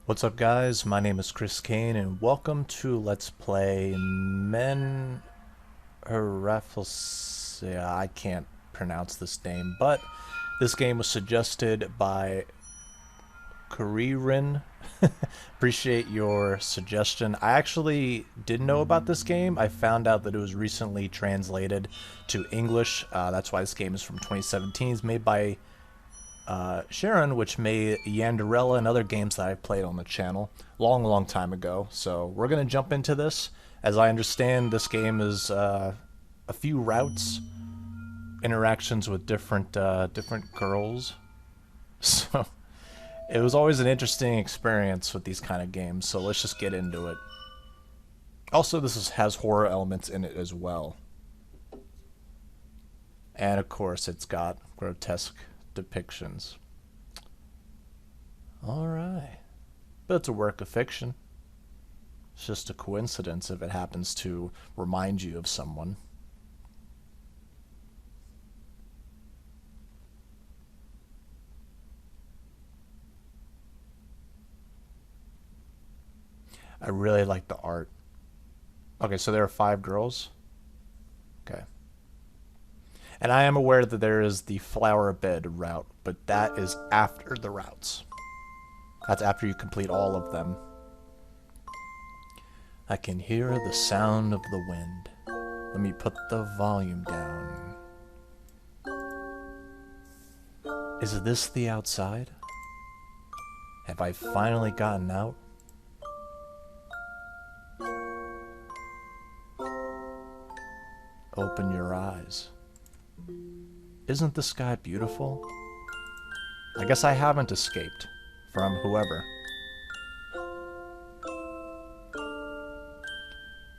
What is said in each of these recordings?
What's up, guys? My name is Caine, and welcome to Let's Play Menherafflesia. I can't pronounce this name, but this game was suggested by Charon. Appreciate your suggestion. I actually didn't know about this game. I found out that it was recently translated to English. That's why this game is from 2017. It's made by Charon, which made Yanderella and other games that I played on the channel long time ago. So we're going to jump into this. As I understand, this game is a few routes, interactions with different girls. So it was always an interesting experience with these kind of games, so let's just get into it. Also, has horror elements in it as well. And of course, it's got grotesque depictions. Alright. But it's a work of fiction. It's just a coincidence if it happens to remind you of someone. I really like the art. Okay, so there are 5 girls. Okay. And I am aware that there is the flower bed route, but that is after the routes. That's after you complete all of them. I can hear the sound of the wind. Let me put the volume down. Is this the outside? Have I finally gotten out? Open your eyes. Isn't the sky beautiful? I guess I haven't escaped from whoever.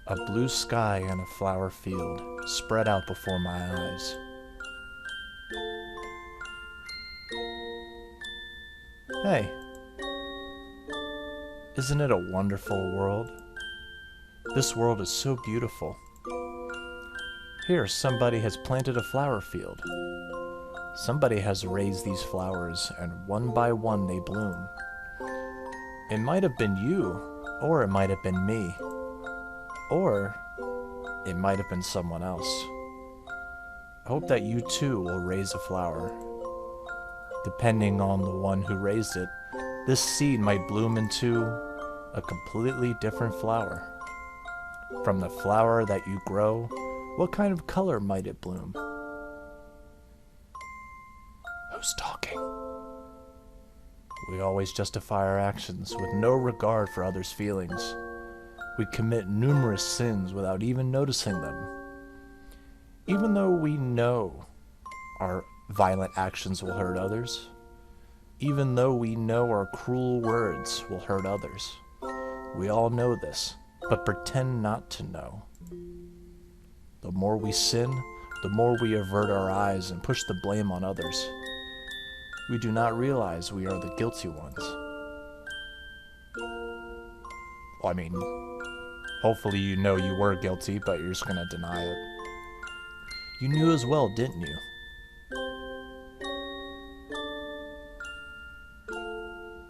A blue sky and a flower field spread out before my eyes. Hey, isn't it a wonderful world? This world is so beautiful. Here, somebody has planted a flower field. Somebody has raised these flowers, and one by one they bloom. It might have been you, or it might have been me, or it might have been someone else. I hope that you too will raise a flower. Depending on the one who raised it, this seed might bloom into a completely different flower. From the flower that you grow, what kind of color might it bloom? Who's talking? We always justify our actions with no regard for others' feelings. We commit numerous sins without even noticing them. Even though we know our violent actions will hurt others, even though we know our cruel words will hurt others, we all know this, but pretend not to know. The more we sin, the more we avert our eyes and push the blame on others. We do not realize we are the guilty ones. Well, I mean, hopefully you know you were guilty, but you're just gonna deny it. You knew as well, didn't you?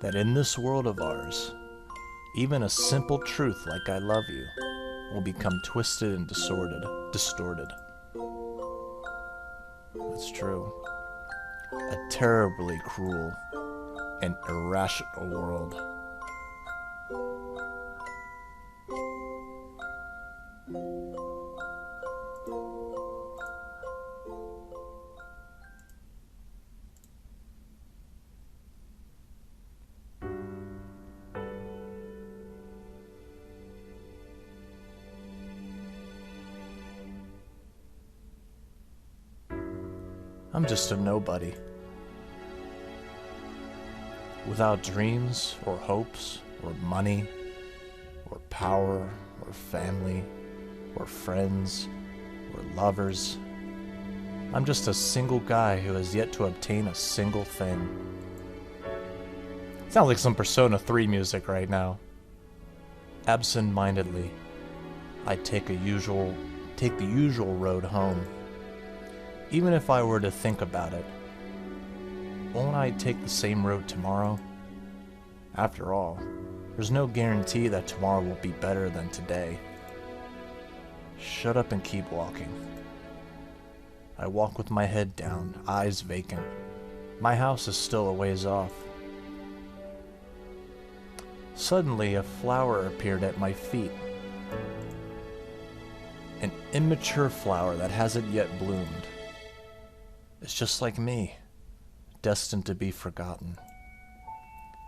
That in this world of ours, even a simple truth like I love you will become twisted and distorted. That's true. A terribly cruel and irrational world. I'm just a nobody. Without dreams, or hopes, or money, or power, or family, or friends, or lovers. I'm just a single guy who has yet to obtain a single thing. Sounds like some Persona 3 music right now. Absent-mindedly, I take the usual road home. Even if I were to think about it, won't I take the same road tomorrow? After all, There's no guarantee that tomorrow will be better than today. Shut up and keep walking. I walk with my head down, eyes vacant. My house is still a ways off. Suddenly, a flower appeared at my feet. An immature flower that hasn't yet bloomed. It's just like me, destined to be forgotten.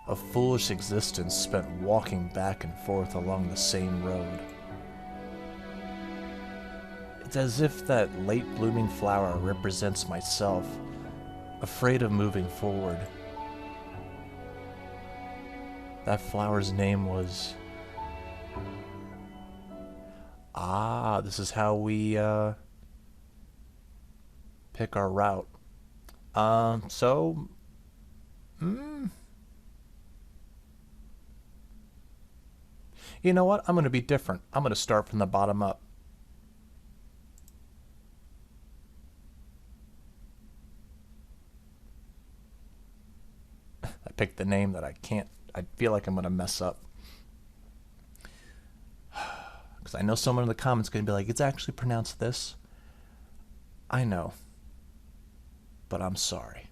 A foolish existence spent walking back and forth along the same road. It's as if that late-blooming flower represents myself, afraid of moving forward. That flower's name was... Ah, this is how we, pick our route. You know what? I'm going to be different. I'm going to start from the bottom up. I picked the name that I feel like I'm going to mess up. Because I know someone in the comments is going to be like, it's actually pronounced this. I know. But I'm sorry.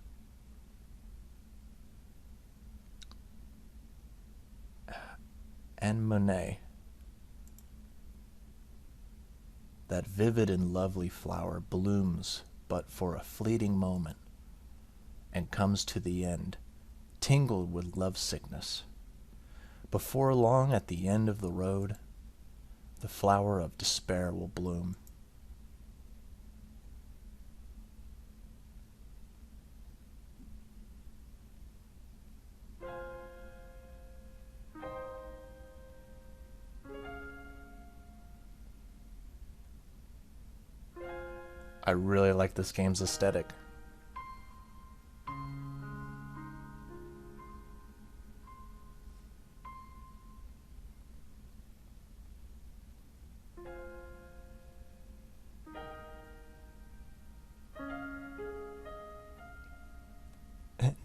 Anemone. That vivid and lovely flower blooms but for a fleeting moment and comes to the end, tingled with lovesickness. Before long, at the end of the road, the flower of despair will bloom. I really like this game's aesthetic.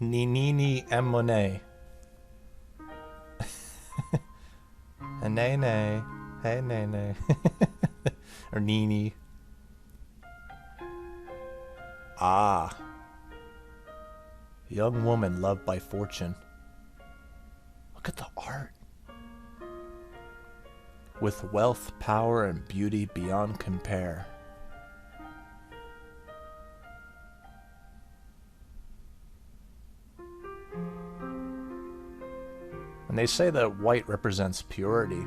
Nene Anemone. Nene. Hey, Nene. Or Nene. Ah. Young woman loved by fortune. Look at the art. With wealth, power, and beauty beyond compare. And they say that white represents purity.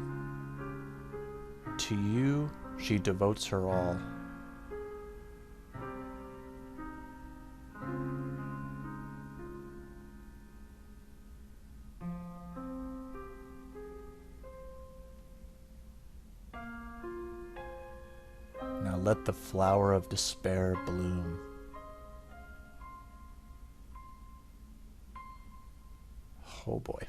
To you, she devotes her all. Now let the flower of despair bloom. Oh boy.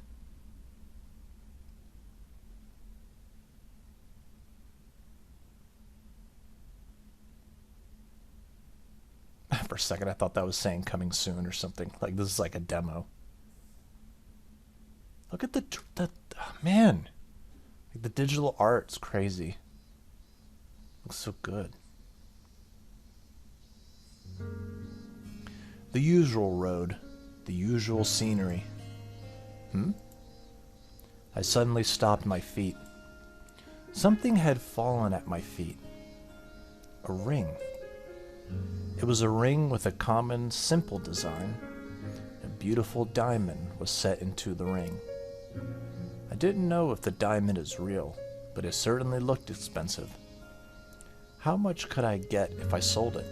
For a second I thought that was saying coming soon or something. Like this is like a demo. Look at the oh, man. Like the digital art's crazy. Looks so good. The usual road, the usual scenery. I suddenly stopped my feet. Something had fallen at my feet. A ring. It was a ring with a common, simple design. A beautiful diamond was set into the ring. I didn't know if the diamond is real, but it certainly looked expensive. How much could I get if I sold it?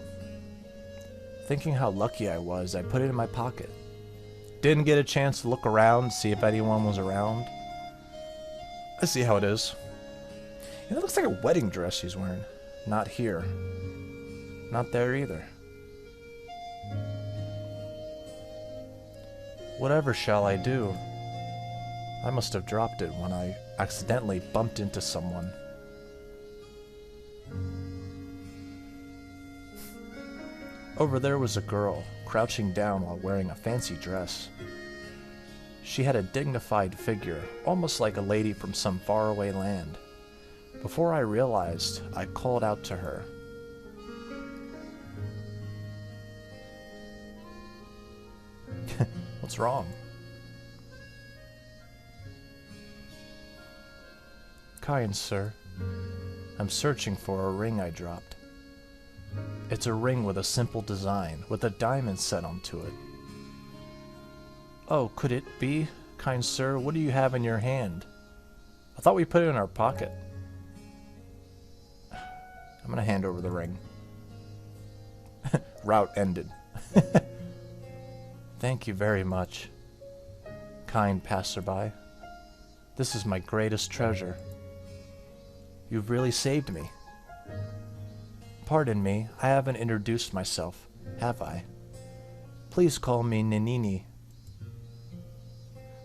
Thinking how lucky I was, I put it in my pocket. Didn't get a chance to look around, see if anyone was around. Let's see how it is. It looks like a wedding dress she's wearing. Not here. Not there either. Whatever shall I do? I must have dropped it when I accidentally bumped into someone. Over there was a girl, crouching down while wearing a fancy dress. She had a dignified figure, almost like a lady from some faraway land. Before I realized, I called out to her. What's wrong? Caine, sir. I'm searching for a ring I dropped. It's a ring with a simple design, with a diamond set onto it. Oh, could it be? Kind sir, what do you have in your hand? I thought we put it in our pocket. I'm gonna hand over the ring. Route ended. Thank you very much, kind passerby. This is my greatest treasure. You've really saved me. Pardon me, I haven't introduced myself, have I? Please call me Nene.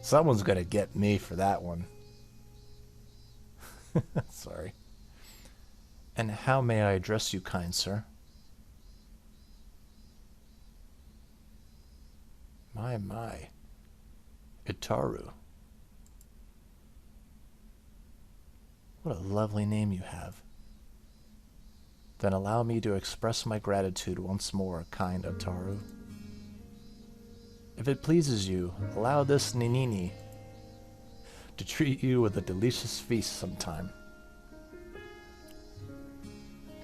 Someone's gonna get me for that one. Sorry. And how may I address you, kind sir? My. Itaru. What a lovely name you have. Then allow me to express my gratitude once more, kind Itaru. If it pleases you, allow this Nene to treat you with a delicious feast sometime.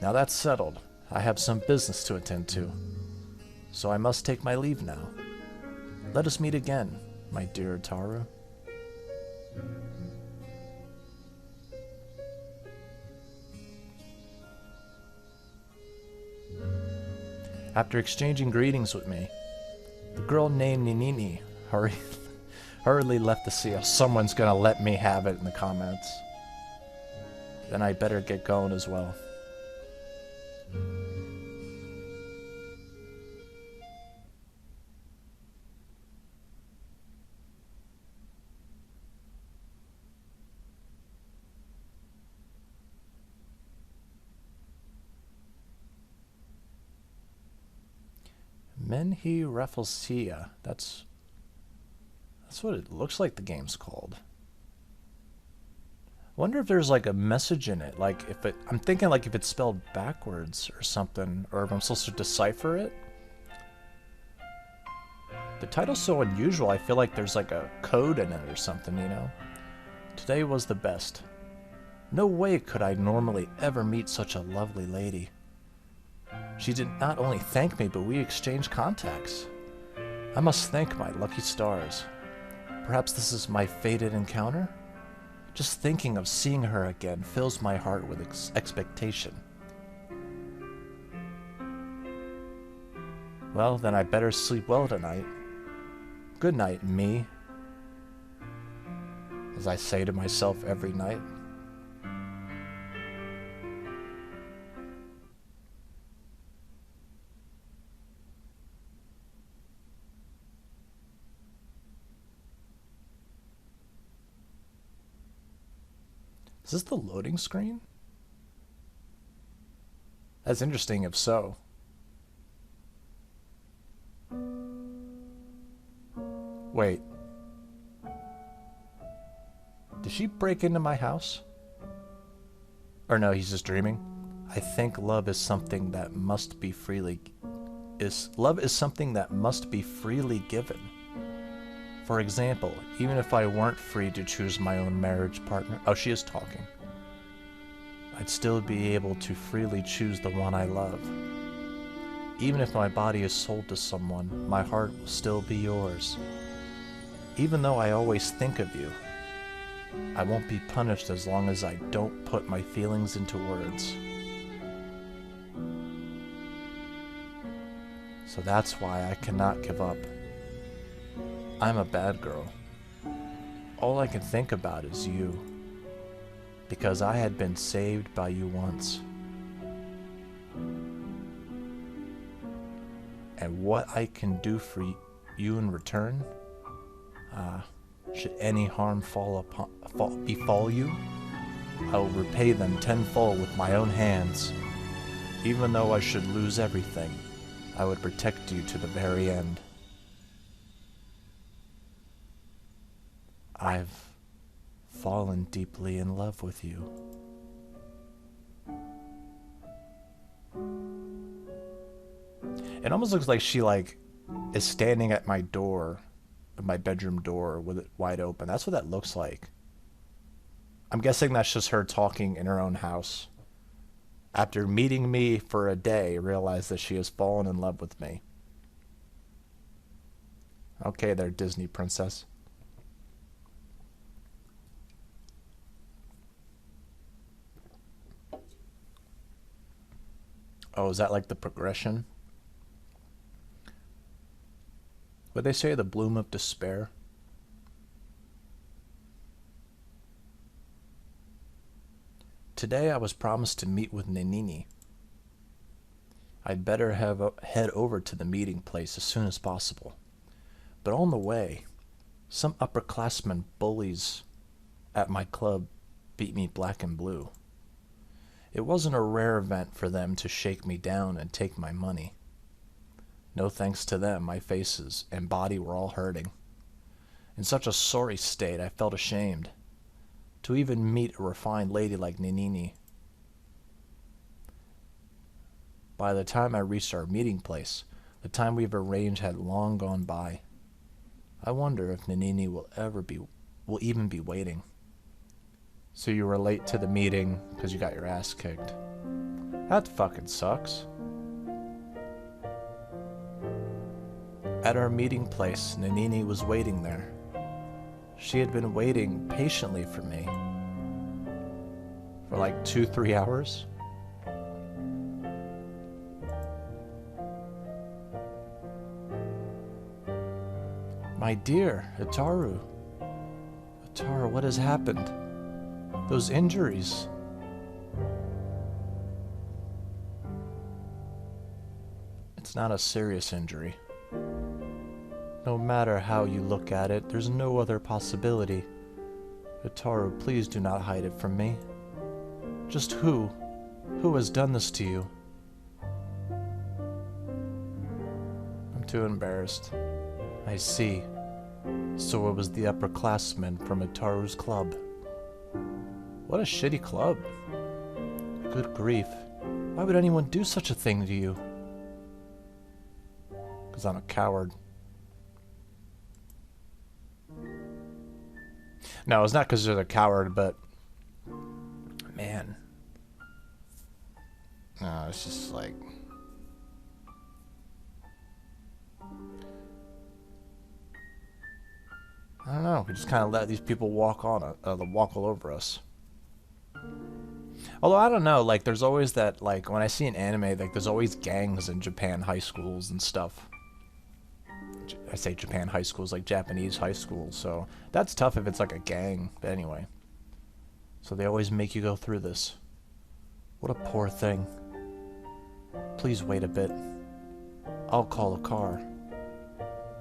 Now that's settled. I have some business to attend to, so I must take my leave now. Let us meet again, my dear Itaru. After exchanging greetings with me, the girl named Nene hurriedly left the seal. Someone's gonna let me have it in the comments. Then I better get going as well. Menherafflesia. That's what it looks like the game's called. Wonder if there's like a message in it, like if it, I'm thinking like if it's spelled backwards or something, or if I'm supposed to decipher it. The title's so unusual, I feel like there's like a code in it or something, you know? Today was the best. No way could I normally ever meet such a lovely lady. She did not only thank me, but we exchanged contacts. I must thank my lucky stars. Perhaps this is my fated encounter? Just thinking of seeing her again fills my heart with expectation. Well, then I better sleep well tonight. Good night, me. As I say to myself every night. Is this the loading screen? That's interesting if so. Wait. Did she break into my house? Or no, he's just dreaming? I think love is something that must be freely given. For example, even if I weren't free to choose my own marriage partner... Oh, she is talking. I'd still be able to freely choose the one I love. Even if my body is sold to someone, my heart will still be yours. Even though I always think of you, I won't be punished as long as I don't put my feelings into words. So that's why I cannot give up. I'm a bad girl. All I can think about is you, because I had been saved by you once. And what I can do for you in return, should any harm befall you, I will repay them tenfold with my own hands. Even though I should lose everything, I would protect you to the very end. I've fallen deeply in love with you. It almost looks like she is standing at my door, my bedroom door, with it wide open. That's what that looks like. I'm guessing that's just her talking in her own house. After meeting me for a day, realized that she has fallen in love with me. Okay there, Disney princess. Oh, is that like the progression? Would they say the bloom of despair? Today I was promised to meet with Nene. I'd better head over to the meeting place as soon as possible. But on the way, some upperclassmen bullies at my club beat me black and blue. It wasn't a rare event for them to shake me down and take my money. No thanks to them, my faces and body were all hurting. In such a sorry state, I felt ashamed to even meet a refined lady like Nene. By the time I reached our meeting place, the time we've arranged had long gone by. I wonder if Nene will even be waiting. So you were late to the meeting because you got your ass kicked. That fucking sucks. At our meeting place, Nene was waiting there. She had been waiting patiently for me for like 2-3 hours. My dear, Ataru. Ataru, what has happened? Those injuries. It's not a serious injury. No matter how you look at it, there's no other possibility. Ataru, please do not hide it from me. Just who has done this to you? I'm too embarrassed. I see. So it was the upperclassmen from Ataru's club. What a shitty club. Good grief. Why would anyone do such a thing to you? Because I'm a coward. No, it's not because they're a coward, but... Man. No, it's just like... I don't know. We just kind of let these people walk all over us. Although, I don't know, like, there's always that, like, when I see an anime, like, there's always gangs in Japan high schools and stuff. I say Japan high schools, like Japanese high schools, so that's tough if it's like a gang, but anyway. So they always make you go through this. What a poor thing. Please wait a bit. I'll call a car.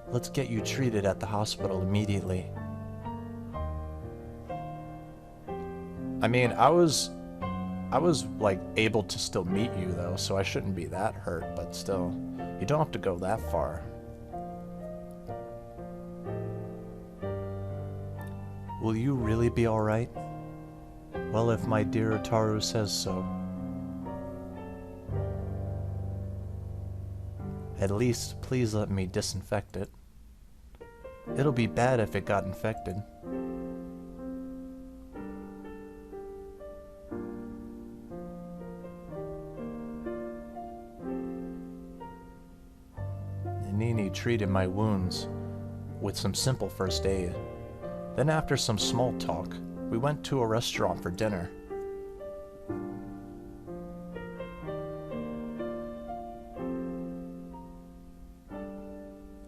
Let's get you treated at the hospital immediately. I mean, I was like able to still meet you though, so I shouldn't be that hurt, but still, you don't have to go that far. Will you really be alright? Well, if my dear Ataru says so. At least, please let me disinfect it. It'll be bad if it got infected. Nene treated my wounds with some simple first aid. Then after some small talk, we went to a restaurant for dinner.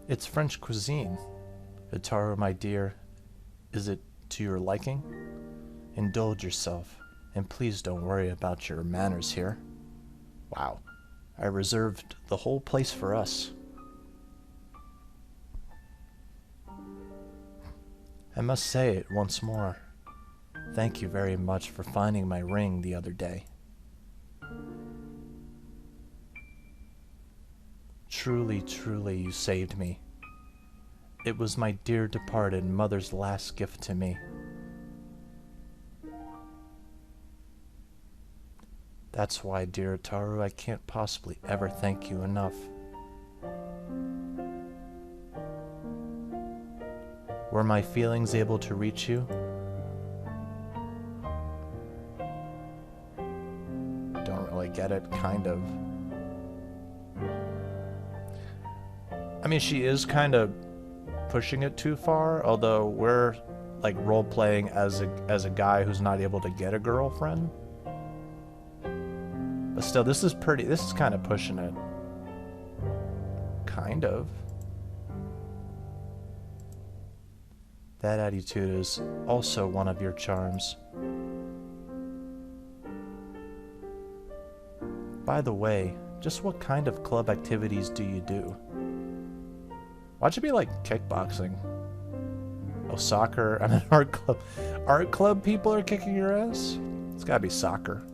It's French cuisine. Ataru, my dear, is it to your liking? Indulge yourself, and please don't worry about your manners here. Wow, I reserved the whole place for us. I must say it once more. Thank you very much for finding my ring the other day. Truly, truly, you saved me. It was my dear departed mother's last gift to me. That's why, dear Ataru, I can't possibly ever thank you enough. Were my feelings able to reach you? Don't really get it, kind of. I mean, she is kind of pushing it too far, although we're like role-playing as a guy who's not able to get a girlfriend. But still, this is kind of pushing it. Kind of. That attitude is also one of your charms. By the way, just what kind of club activities do you do? Why'd you be like kickboxing? Oh, soccer. I'm an art club. Art club people are kicking your ass? It's gotta be soccer.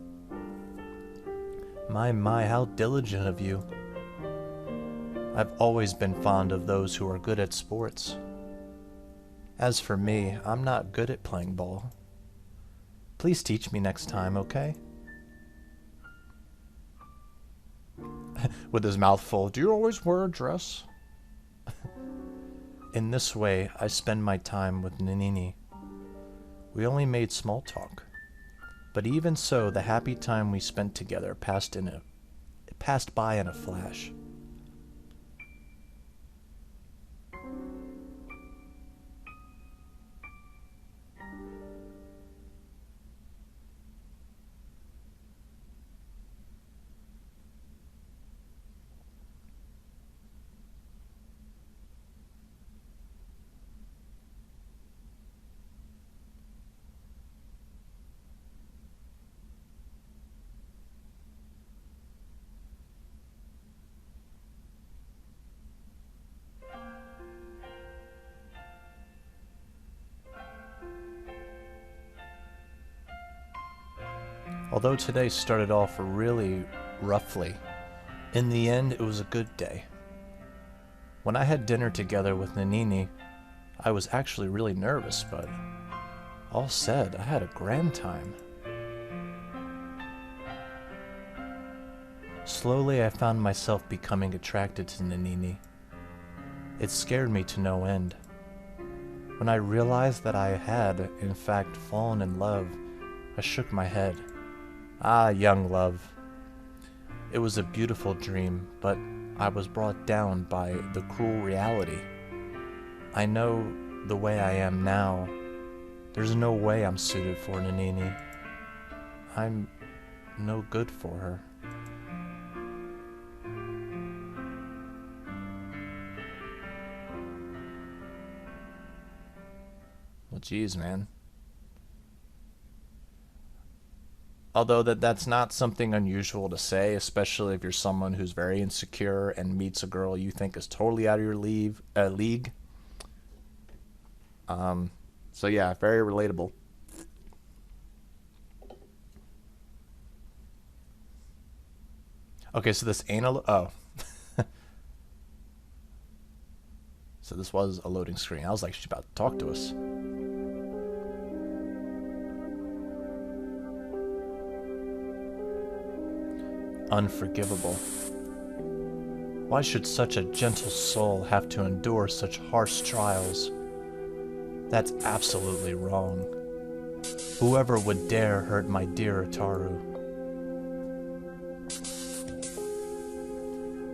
My, how diligent of you. I've always been fond of those who are good at sports. As for me, I'm not good at playing ball. Please teach me next time, okay? With his mouth full, do you always wear a dress? In this way, I spend my time with Nene. We only made small talk. But even so, the happy time we spent together passed by in a flash. Although today started off really roughly, in the end it was a good day. When I had dinner together with Nene, I was actually really nervous, but all said, I had a grand time. Slowly I found myself becoming attracted to Nene. It scared me to no end. When I realized that I had, in fact, fallen in love, I shook my head. Ah, young love. It was a beautiful dream, but I was brought down by the cruel reality. I know the way I am now. There's no way I'm suited for Nene. I'm no good for her. Well, geez, man. Although that's not something unusual to say, especially if you're someone who's very insecure and meets a girl you think is totally out of your league. So yeah, very relatable. Okay, so this ain't oh. So this was a loading screen. I was like, she's about to talk to us. Unforgivable. Why should such a gentle soul have to endure such harsh trials? That's absolutely wrong. Whoever would dare hurt my dear Ataru?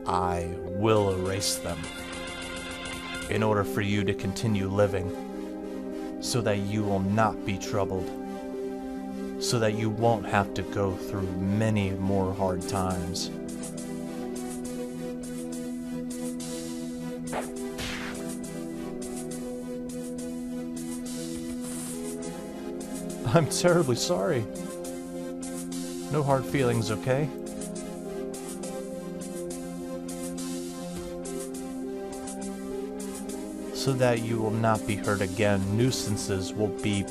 I will erase them in order for you to continue living, so that you will not be troubled. So that you won't have to go through many more hard times. I'm terribly sorry. No hard feelings, okay? So that you will not be hurt again, nuisances will be...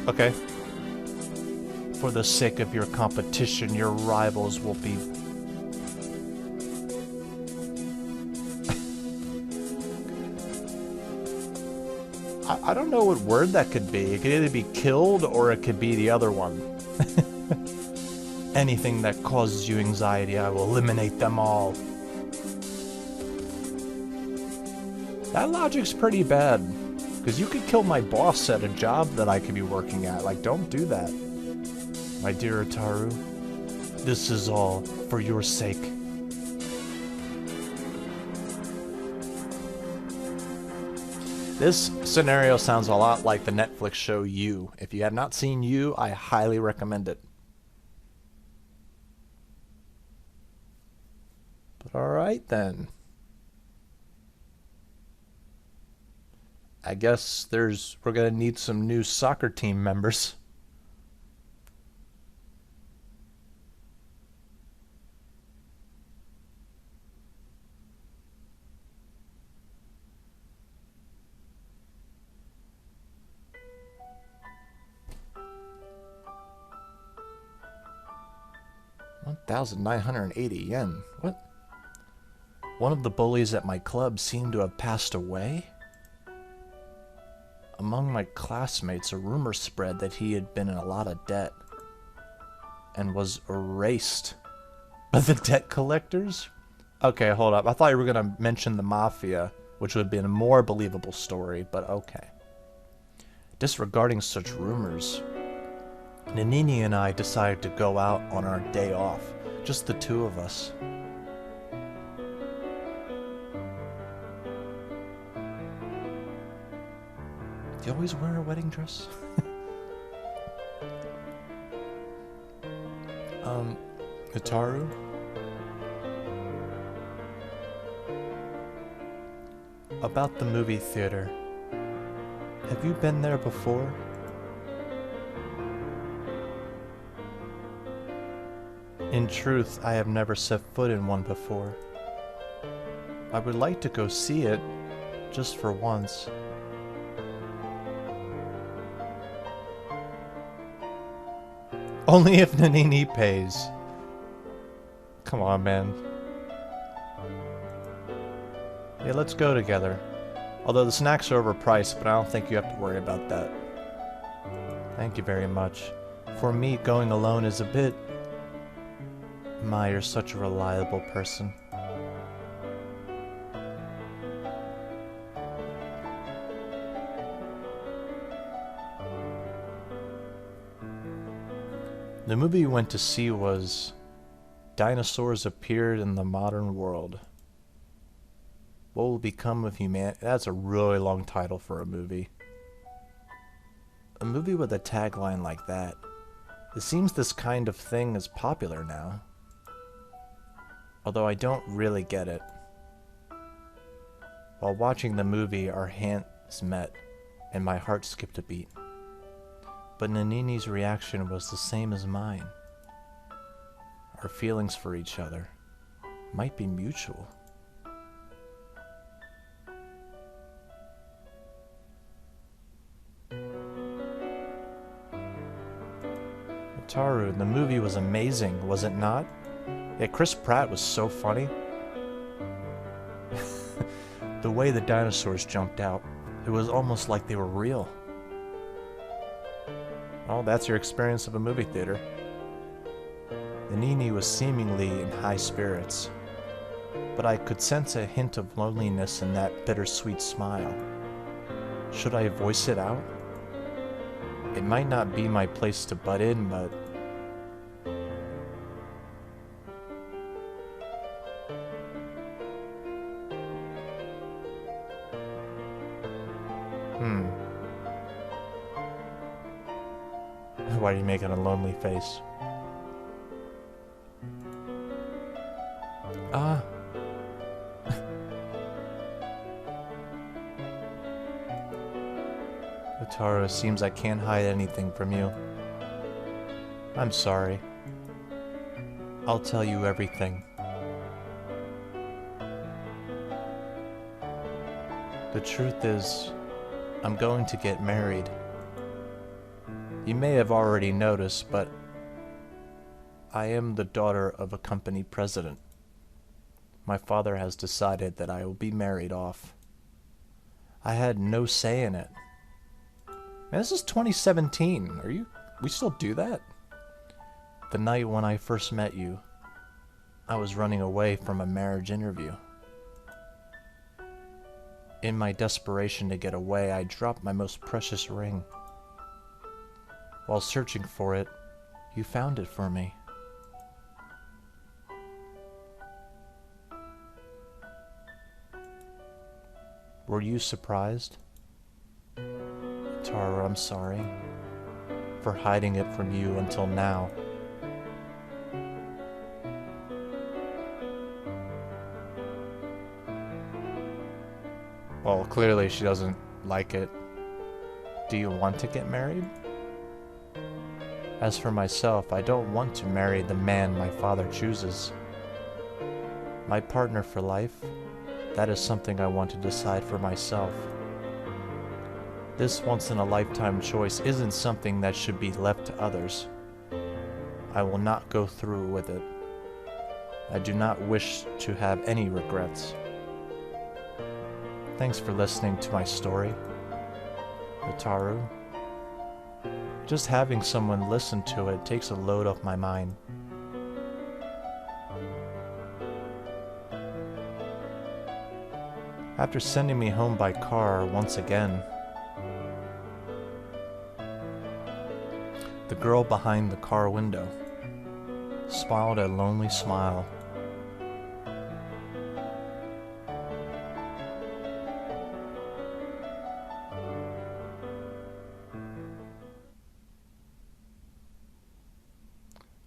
Okay. For the sake of your competition, your rivals will be... I don't know what word that could be. It could either be killed or it could be the other one. Anything that causes you anxiety, I will eliminate them all. That logic's pretty bad. Because you could kill my boss at a job that I could be working at. Like, don't do that. My dear Ataru, this is all for your sake. This scenario sounds a lot like the Netflix show You. If you have not seen You, I highly recommend it. But alright then. I guess we're gonna need some new soccer team members. $1,980 yen. What? One of the bullies at my club seemed to have passed away? Among my classmates, a rumor spread that he had been in a lot of debt and was erased by the debt collectors? Okay, hold up. I thought you were going to mention the mafia, which would have been a more believable story, but okay. Disregarding such rumors, Nene and I decided to go out on our day off, just the two of us. Do you always wear a wedding dress? Ataru? About the movie theater. Have you been there before? In truth, I have never set foot in one before. I would like to go see it, just for once. Only if Nene pays. Come on, man. Yeah, let's go together. Although the snacks are overpriced, but I don't think you have to worry about that. Thank you very much. For me, going alone is a bit... My, you're such a reliable person. The movie we went to see was Dinosaurs Appeared in the Modern World. What will become of humanity? That's a really long title for a movie. A movie with a tagline like that. It seems this kind of thing is popular now. Although I don't really get it. While watching the movie, our hands met, and my heart skipped a beat. But Nene's reaction was the same as mine. Our feelings for each other might be mutual. Ataru, the movie was amazing, was it not? Yeah, Chris Pratt was so funny. The way the dinosaurs jumped out, it was almost like they were real. Oh, that's your experience of a movie theater. The Nene was seemingly in high spirits, but I could sense a hint of loneliness in that bittersweet smile. Should I voice it out? It might not be my place to butt in, but... Why are you making a lonely face? Ataru, seems I can't hide anything from you. I'm sorry. I'll tell you everything. The truth is, I'm going to get married. You may have already noticed, but I am the daughter of a company president. My father has decided that I will be married off. I had no say in it, Man, this is 2017. We still do that? The night when I first met you, I was running away from a marriage interview. In my desperation to get away, I dropped my most precious ring. While searching for it, you found it for me. Were you surprised? Tara, I'm sorry for hiding it from you until now. Well, clearly she doesn't like it. Do you want to get married? As for myself, I don't want to marry the man my father chooses. My partner for life, that is something I want to decide for myself. This once-in-a-lifetime choice isn't something that should be left to others. I will not go through with it. I do not wish to have any regrets. Thanks for listening to my story, Hotaru. Just having someone listen to it takes a load off my mind. After sending me home by car once again, the girl behind the car window smiled a lonely smile.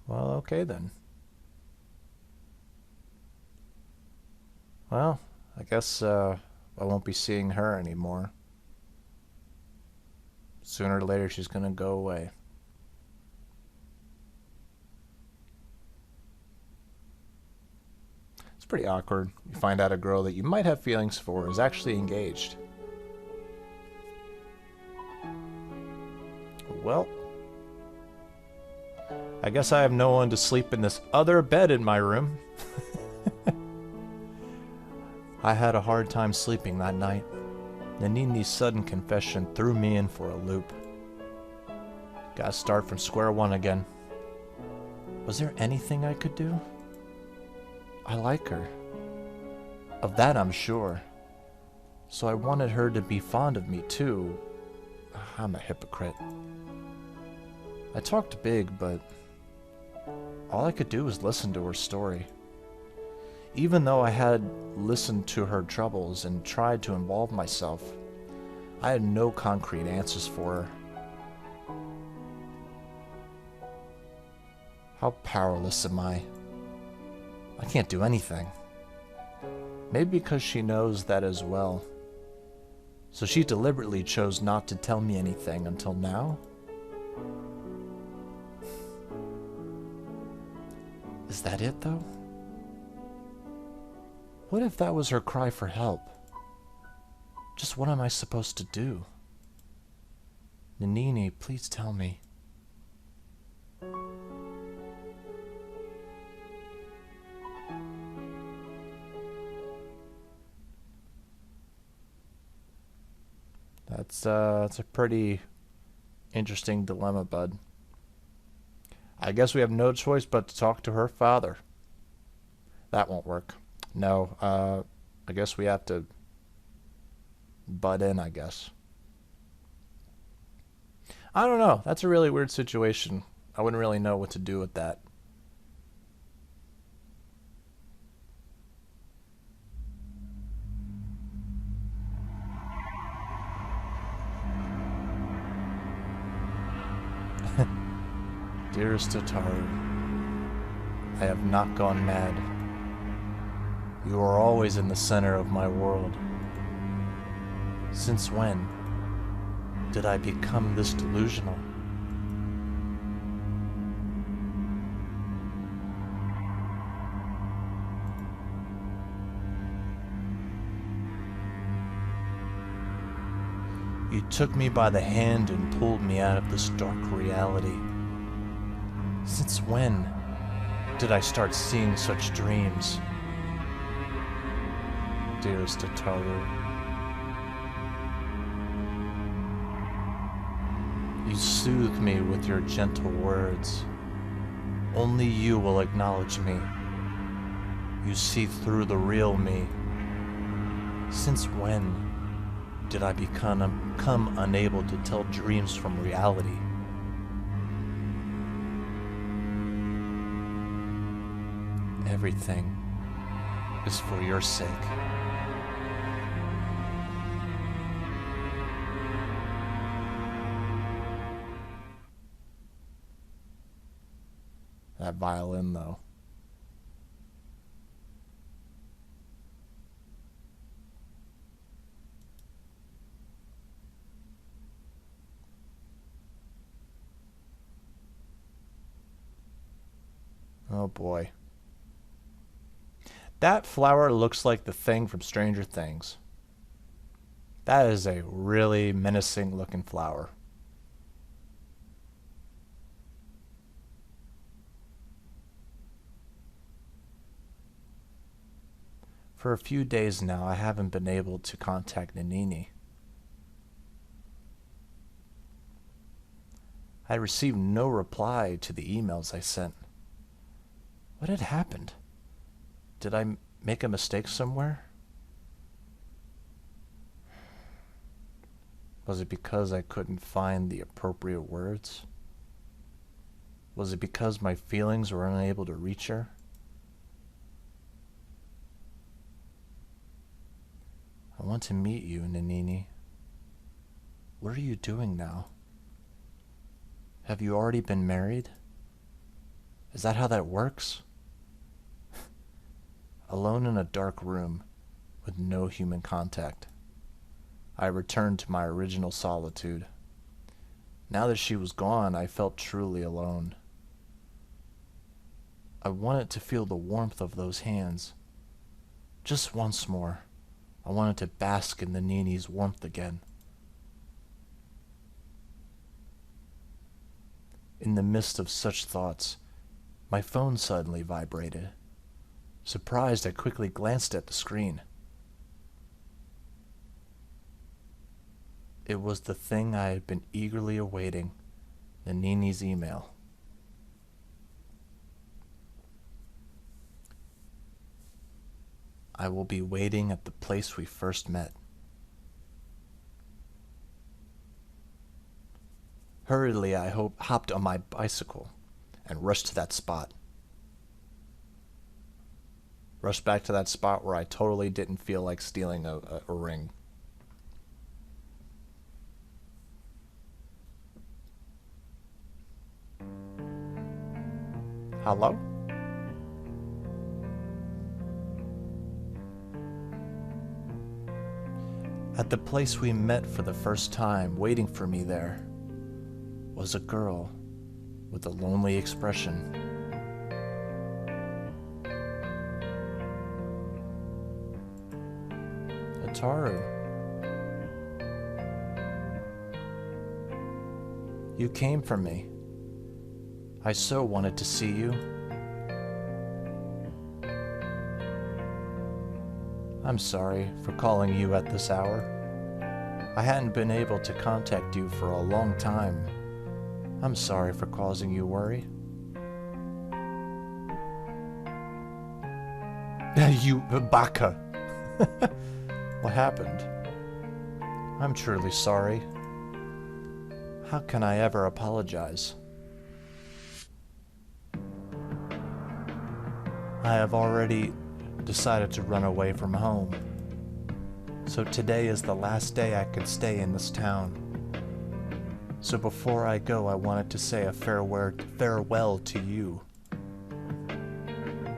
Well, okay then. Well, I guess I won't be seeing her anymore. Sooner or later she's gonna go away. It's pretty awkward. You find out a girl that you might have feelings for is actually engaged. Well, I guess I have no one to sleep in this other bed in my room. I had a hard time sleeping that night. Nene's sudden confession threw me in for a loop. Gotta start from square one again. Was there anything I could do? I like her. Of that I'm sure. So I wanted her to be fond of me too. I'm a hypocrite. I talked big, but all I could do was listen to her story. Even though I had listened to her troubles and tried to involve myself, I had no concrete answers for her. How powerless am I? I can't do anything. Maybe because she knows that as well. So she deliberately chose not to tell me anything until now? Is that it, though? What if that was her cry for help? Just what am I supposed to do? Nene, please tell me. That's a pretty interesting dilemma, bud. I guess we have no choice but to talk to her father. That won't work. No, I guess we have to butt in, I guess. I don't know. That's a really weird situation. I wouldn't really know what to do with that. Dearest Hotaru, I have not gone mad. You are always in the center of my world. Since when did I become this delusional? You took me by the hand and pulled me out of this dark reality. Since when did I start seeing such dreams? Dearest Hotaru, You soothe me with your gentle words. Only you will acknowledge me. You see through the real me. Since when did I become unable to tell dreams from reality? Everything is for your sake. That violin, though. Oh boy. That flower looks like the thing from Stranger Things. That is a really menacing looking flower. For a few days now, I haven't been able to contact Nene. I received no reply to the emails I sent. What had happened? Did I make a mistake somewhere? Was it because I couldn't find the appropriate words? Was it because my feelings were unable to reach her? I want to meet you, Nene. What are you doing now? Have you already been married? Is that how that works? Alone in a dark room with no human contact, I returned to my original solitude. Now that she was gone, I felt truly alone. I wanted to feel the warmth of those hands. Just once more. I wanted to bask in the Nene's warmth again. In the midst of such thoughts, my phone suddenly vibrated. Surprised, I quickly glanced at the screen. It was the thing I had been eagerly awaiting, the Nene's email. I will be waiting at the place we first met. Hurriedly, I hopped on my bicycle and rushed to that spot. Rushed back to that spot where I totally didn't feel like stealing a ring. Hello? At the place we met for the first time, waiting for me there, was a girl with a lonely expression. Ataru. You came for me. I so wanted to see you. I'm sorry for calling you at this hour. I hadn't been able to contact you for a long time. I'm sorry for causing you worry. You baka! What happened? I'm truly sorry. How can I ever apologize? I have already decided to run away from home. So today is the last day I can stay in this town. So before I go, I wanted to say a farewell to you.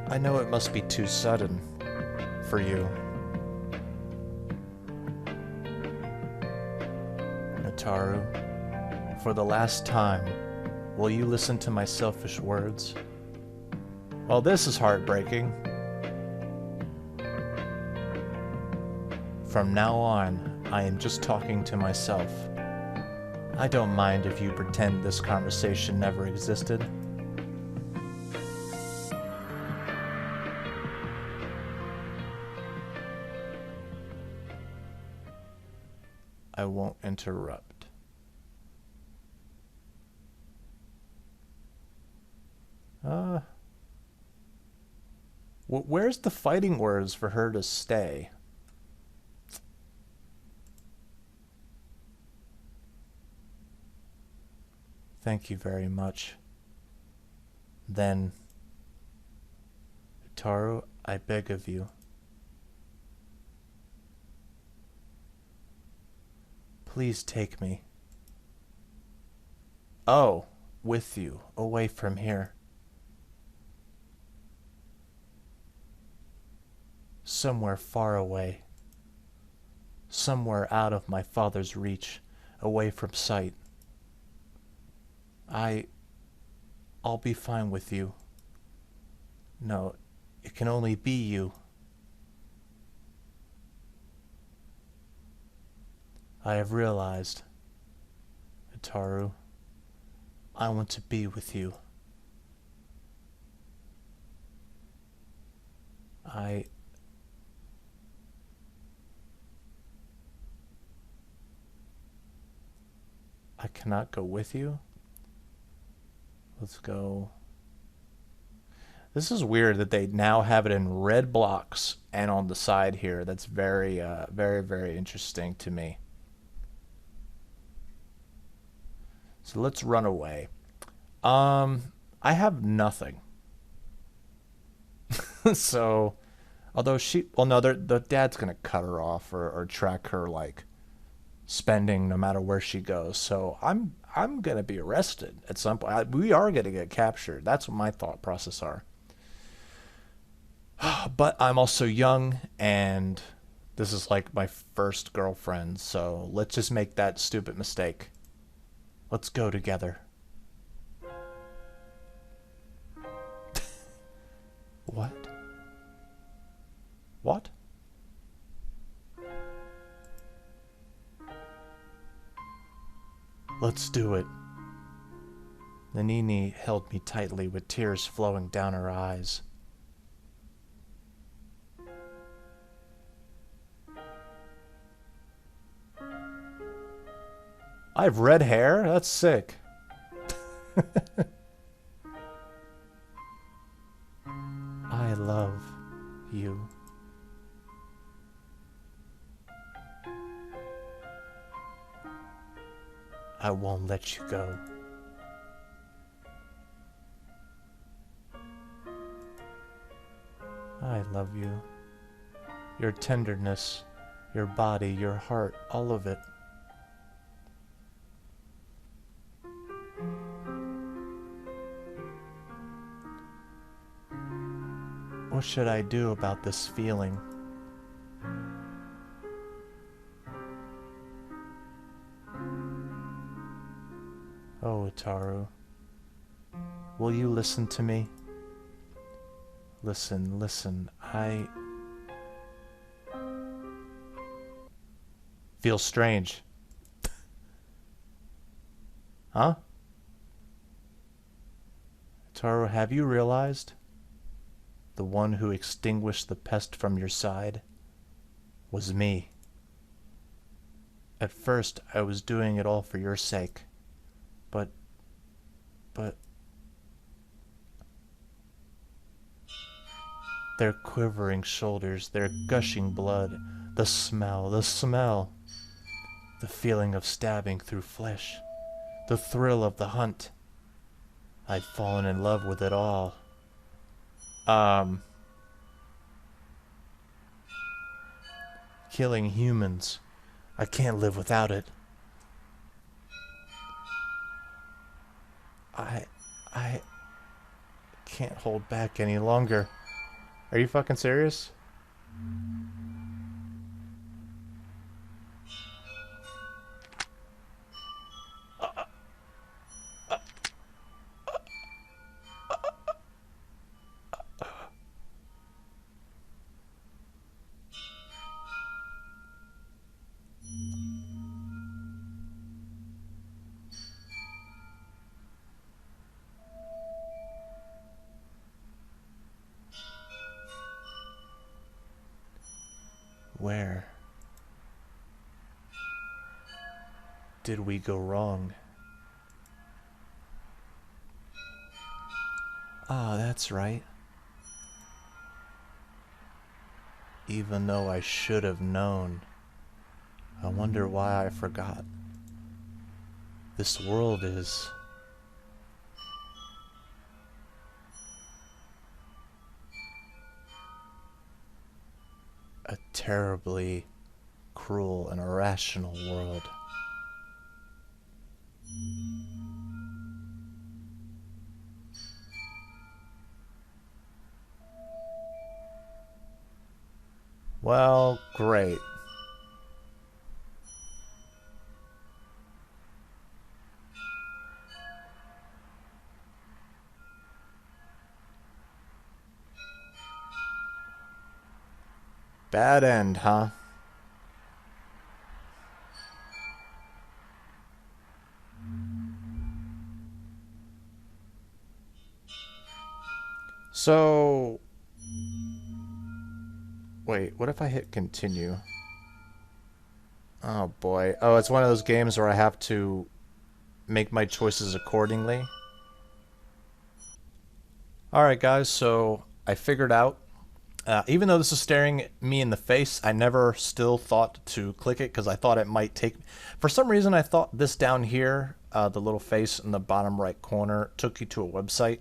I know it must be too sudden for you. Ataru, for the last time, will you listen to my selfish words? Well, this is heartbreaking. From now on, I am just talking to myself. I don't mind if you pretend this conversation never existed. I won't interrupt. Where's the fighting words for her to stay? Thank you very much. Then, Utaru, I beg of you. Please take me. Oh, with you, away from here. Somewhere far away. Somewhere out of my father's reach, away from sight. I'll be fine with you. No, it can only be you. I have realized, Utaru, I want to be with you. I cannot go with you. Let's go. This is weird that they now have it in red blocks and on the side here. That's very, very interesting to me. So let's run away. I have nothing. So, although well, no, the dad's gonna cut her off or track her like spending no matter where she goes. So I'm gonna be arrested at some point. We are gonna get captured. That's what my thought process are. But I'm also young, and this is like my first girlfriend. So let's just make that stupid mistake. Let's go together. What? What? Let's do it. Nene held me tightly with tears flowing down her eyes. I have red hair? That's sick. I love you. I won't let you go. I love you. Your tenderness, your body, your heart, all of it. What should I do about this feeling? Oh, Utaru, will you listen to me? Listen, listen, I feel strange. Huh? Utaru, have you realized? The one who extinguished the pest from your side was me. At first, I was doing it all for your sake. But... Their quivering shoulders, their gushing blood, the smell, the feeling of stabbing through flesh, the thrill of the hunt. I'd fallen in love with it all. Killing humans. I can't live without it. I can't hold back any longer. Are you fucking serious? Where did we go wrong? Ah, that's right. even though I should have known. I wonder why I forgot. This world is a terribly cruel and irrational world. Well, great. Bad end, huh? So... Wait, what if I hit continue? Oh boy. Oh, it's one of those games where I have to make my choices accordingly. Alright guys, so I figured out, even though this is staring me in the face, I never still thought to click it because I thought it might take... For some reason I thought this down here, the little face in the bottom right corner, took you to a website.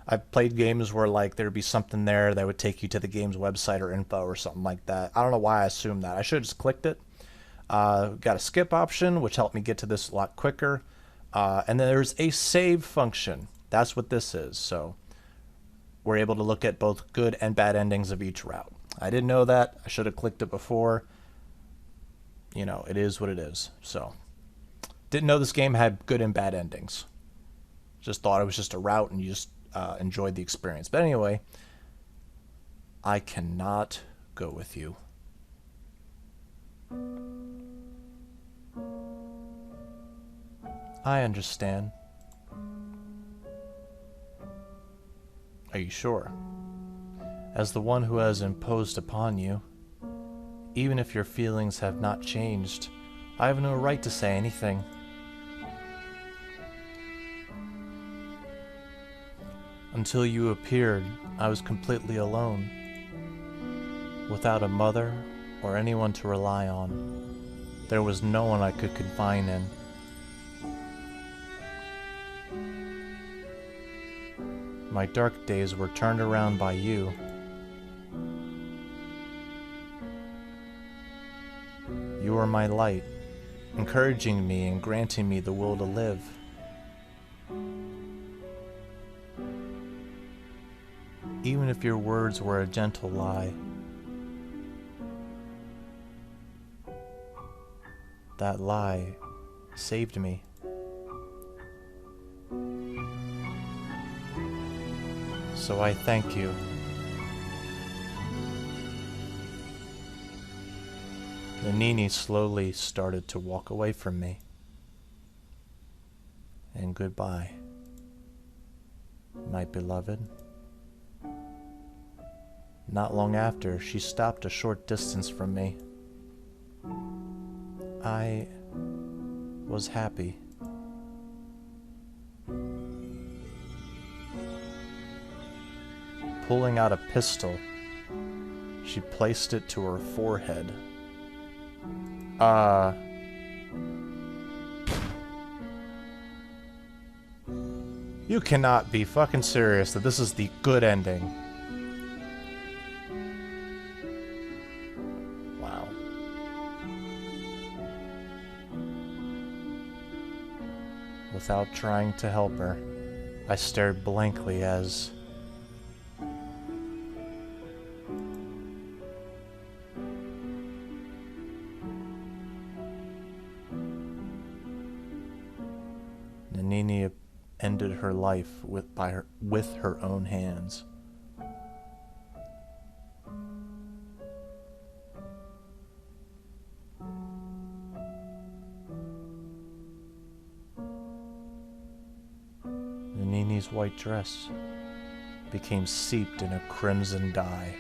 I've played games where like there'd be something there that would take you to the game's website or info or something like that. I don't know why I assumed that. I should have just clicked it. Got a skip option, which helped me get to this a lot quicker. And then there's a save function. That's what this is. So we're able to look at both good and bad endings of each route. I didn't know that. I should have clicked it before. You know, it is what it is. So didn't know this game had good and bad endings. Just thought it was just a route and you just enjoyed the experience. But anyway, I cannot go with you. I understand. Are you sure? As the one who has imposed upon you, even if your feelings have not changed, I have no right to say anything. Until you appeared, I was completely alone, without a mother or anyone to rely on. There was no one I could confide in. My dark days were turned around by you. You were my light, encouraging me and granting me the will to live. Even if your words were a gentle lie, that lie saved me. So I thank you. The Nene slowly started to walk away from me. And goodbye, my beloved. Not long after, she stopped a short distance from me. I was happy. Pulling out a pistol, she placed it to her forehead. You cannot be fucking serious that this is the good ending. Wow. Without trying to help her, I stared blankly as Nene ended her life with her own hands. Nene's white dress became seeped in a crimson dye.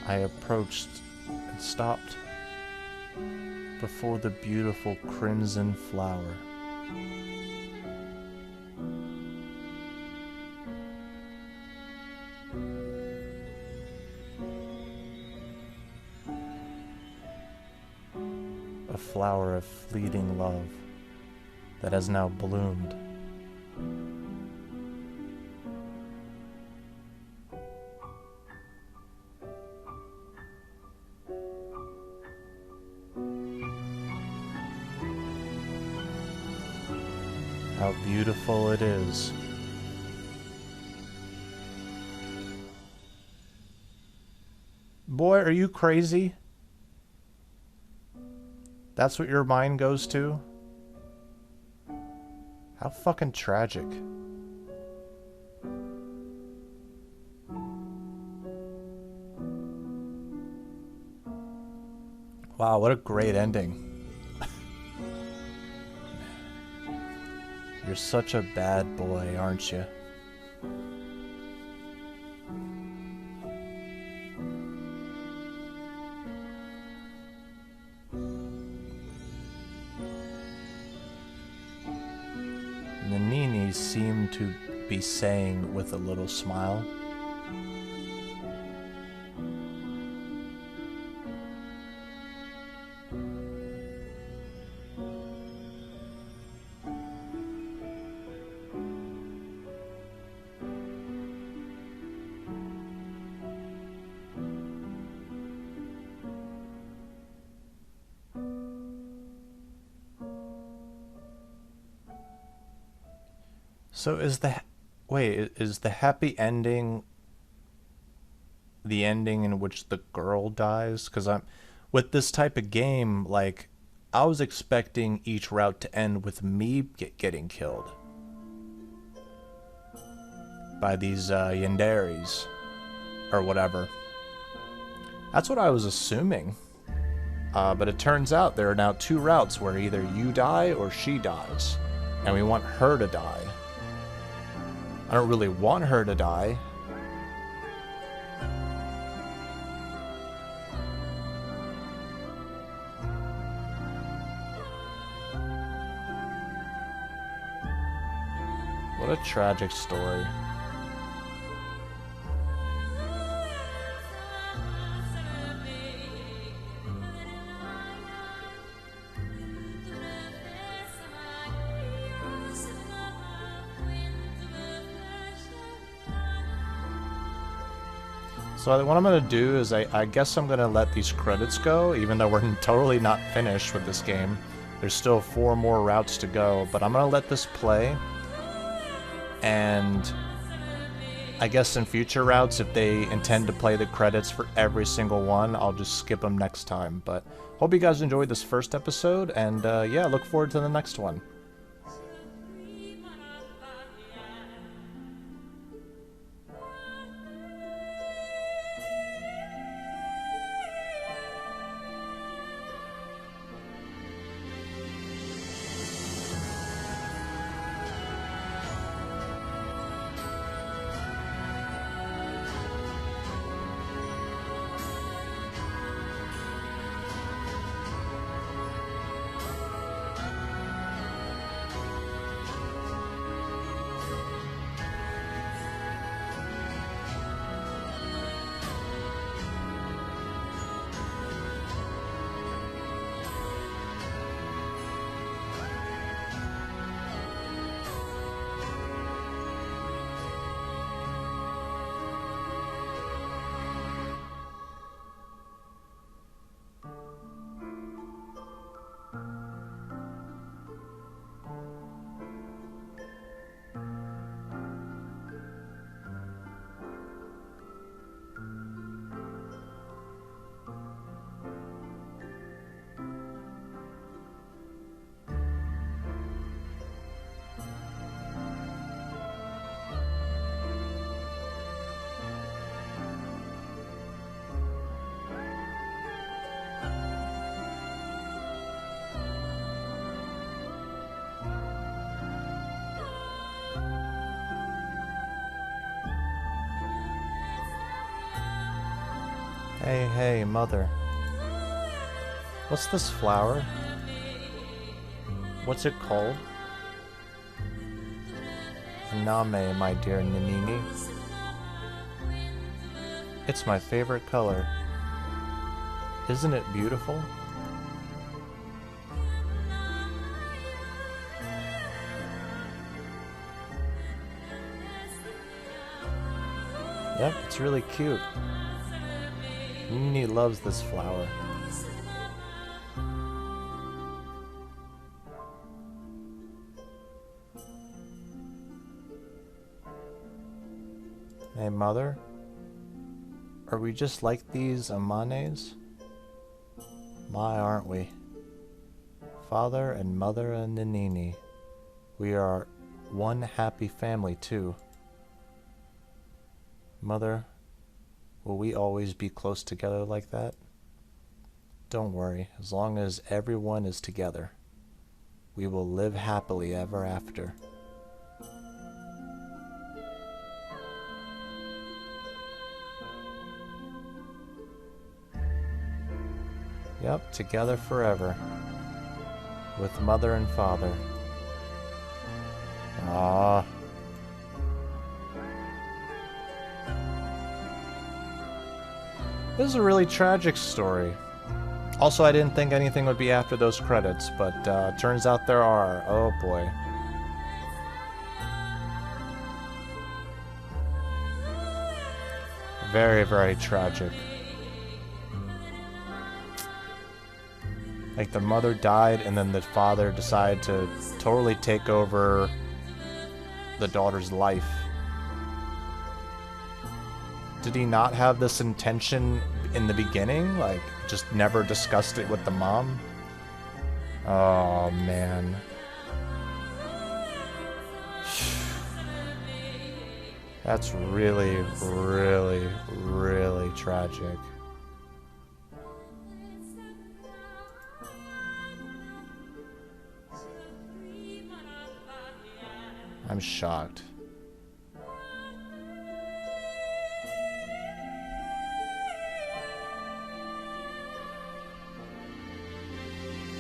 I approached and stopped before the beautiful crimson flower. A flower of fleeting love that has now bloomed. How beautiful it is. Boy, are you crazy? That's what your mind goes to? How fucking tragic. Wow, what a great ending. You're such a bad boy, aren't you? The Nene seemed to be saying with a little smile, so is the happy ending the ending in which the girl dies? Because with this type of game, like, I was expecting each route to end with me getting killed by these yanderis or whatever. That's what I was assuming. But it turns out there are now two routes where either you die or she dies, and we want her to die. I don't really want her to die. What a tragic story. So what I'm going to do is I guess I'm going to let these credits go, even though we're totally not finished with this game. There's still 4 more routes to go, but I'm going to let this play. And I guess in future routes, if they intend to play the credits for every single one, I'll just skip them next time. But hope you guys enjoyed this first episode, and yeah, look forward to the next one. Hey, hey, mother. What's this flower? What's it called? Nene, my dear Nene. It's my favorite color. Isn't it beautiful? Yep, it's really cute. Nene loves this flower. Hey, Mother? Are we just like these Anemones? My, aren't we? Father and Mother and Nene. We are one happy family, too. Mother, will we always be close together like that? Don't worry, as long as everyone is together, we will live happily ever after. Yep, together forever, with Mother and Father. Ah. This is a really tragic story. Also, I didn't think anything would be after those credits, but turns out there are. Oh boy. Very, very tragic. Like, the mother died, and then the father decided to totally take over the daughter's life. Did he not have this intention in the beginning? Like, just never discussed it with the mom? Oh, man. That's really, really, really tragic. I'm shocked.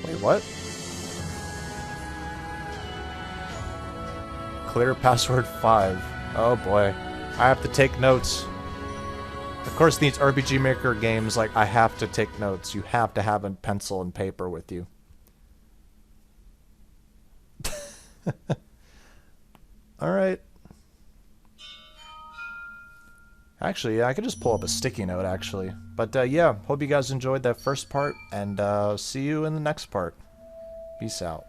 Wait, what? Clear password 5. Oh boy. I have to take notes. Of course, these RPG Maker games, like, I have to take notes. You have to have a pencil and paper with you. Alright. Actually, yeah, I could just pull up a sticky note, actually. But, yeah, hope you guys enjoyed that first part, and see you in the next part. Peace out.